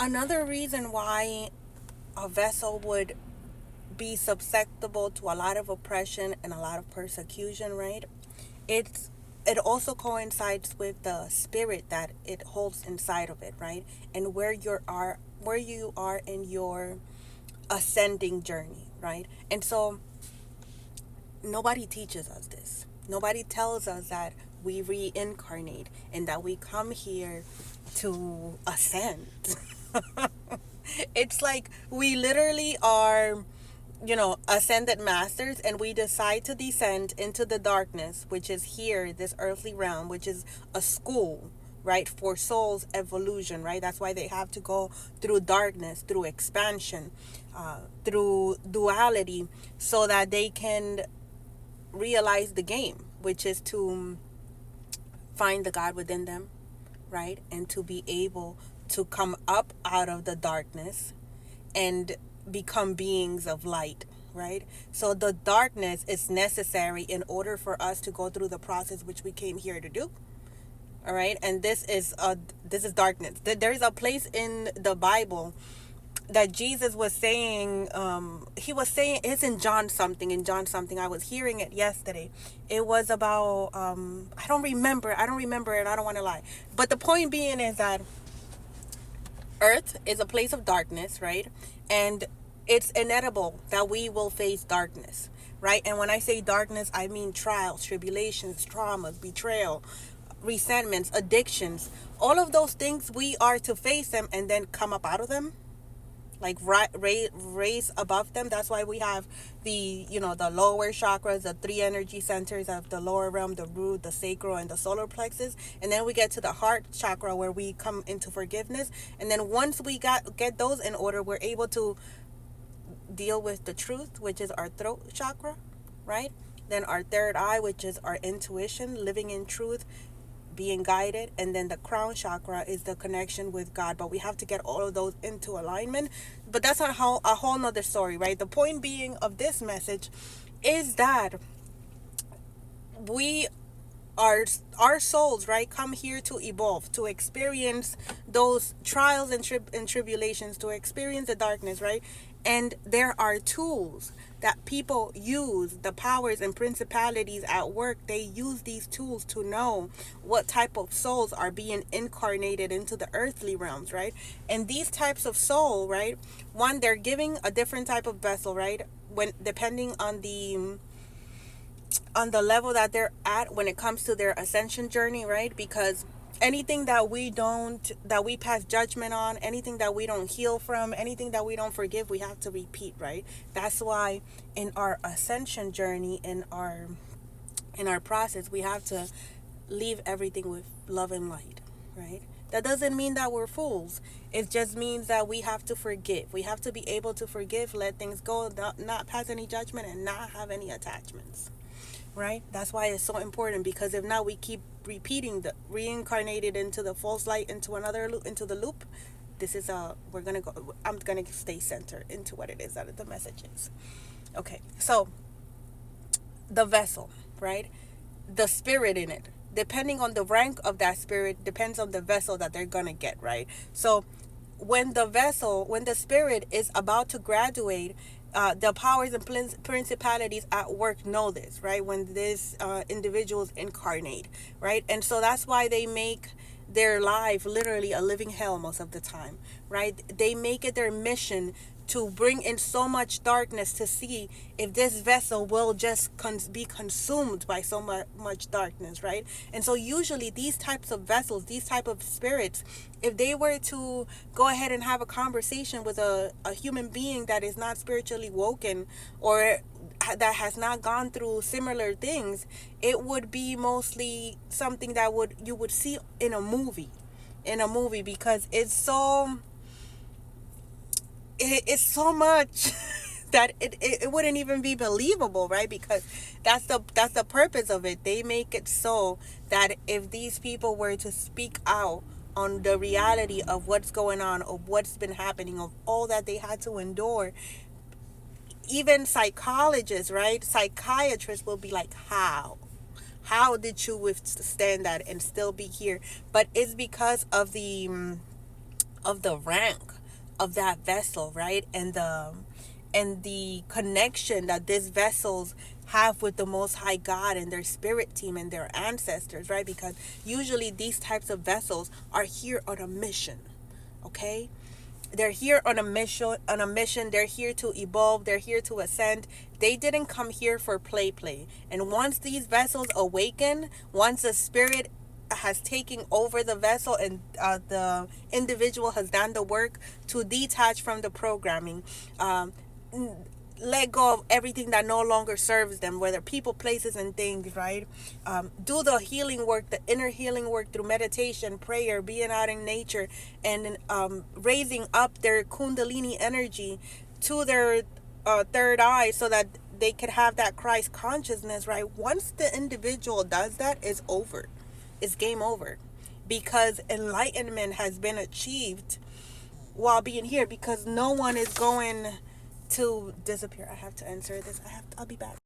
Another reason why a vessel would be susceptible to a lot of oppression and a lot of persecution, right? It's it also coincides with the spirit that it holds inside of it, right? And where you are in your ascending journey, right? And so nobody teaches us this. Nobody tells us that we reincarnate and that we come here to ascend. It's like we literally are, ascended masters, and we decide to descend into the darkness, which is here, this earthly realm, which is a school, right, for souls' evolution, right? That's why they have to go through darkness, through expansion, through duality, so that they can realize the game, which is to find the God within them, right? And to be able to come up out of the darkness and become beings of light, right? So the darkness is necessary in order for us to go through the process which we came here to do. All right, and this is darkness. There is a place in the Bible that Jesus was saying, he was saying, it's in John something. I was hearing it yesterday. It was about, I don't remember it. I don't want to lie. But the point being is that earth is a place of darkness, right? And it's inevitable that we will face darkness, right? And when I say darkness, I mean trials, tribulations, traumas, betrayal, resentments, addictions. All of those things, we are to face them and then come up out of them, like raise above them. That's why we have the lower chakras, the three energy centers of the lower realm, the root, the sacral, and the solar plexus. And then we get to the heart chakra, where we come into forgiveness. And then once we get those in order, we're able to deal with the truth, which is our throat chakra, right? Then our third eye, which is our intuition, living in truth, being guided. And then the crown chakra is the connection with God. But we have to get all of those into alignment. But that's a whole nother story, right? The point being of this message is that we our souls, right, come here to evolve, to experience those trials and tribulations, to experience the darkness, right? And there are tools that people use, the powers and principalities at work. They use these tools to know what type of souls are being incarnated into the earthly realms, right? And these types of soul, right, one, they're giving a different type of vessel, right, when depending on the level that they're at when it comes to their ascension journey, right? Because anything that we pass judgment on, anything that we don't heal from, anything that we don't forgive, we have to repeat, right? That's why in our ascension journey, in our process, we have to leave everything with love and light, right? That doesn't mean that we're fools. It just means that we have to forgive. We have to be able to forgive, let things go, not pass any judgment, and not have any attachments, right? That's why it's so important, because if not, we keep repeating the reincarnated into the false light, into another loop, into the loop. This is I'm gonna stay centered into what it is that the message is. Okay, so the vessel, right? The spirit in it, depending on the rank of that spirit, depends on the vessel that they're gonna get, right? So when the spirit is about to graduate, the powers and principalities at work know this, right? When these individuals incarnate, right? And so that's why they make their life literally a living hell most of the time, right? They make it their mission to bring in so much darkness to see if this vessel will just be consumed by so much darkness, right? And so usually these types of vessels, these type of spirits, if they were to go ahead and have a conversation with a human being that is not spiritually woken, or that has not gone through similar things, it would be mostly something that you would see in a movie, because it's so much that it wouldn't even be believable, right? Because that's the purpose of it. They make it so that if these people were to speak out on the reality of what's going on, of what's been happening, of all that they had to endure, even psychologists, right, psychiatrists will be like, how did you withstand that and still be here? But it's because of the rank, of that vessel, right? And the connection that these vessels have with the Most High God and their spirit team and their ancestors, right? Because usually these types of vessels are here on a mission, okay? They're here on a mission. They're here to evolve. They're here to ascend. They didn't come here for play. And once these vessels awaken, once the spirit has taken over the vessel and the individual has done the work to detach from the programming, let go of everything that no longer serves them, whether people, places, and things, right? Do the healing work, the inner healing work through meditation, prayer, being out in nature, and raising up their kundalini energy to their third eye so that they could have that Christ consciousness, right? Once the individual does that, it's over. It's game over. Because enlightenment has been achieved while being here, because no one is going to disappear. I have to answer this. I'll be back.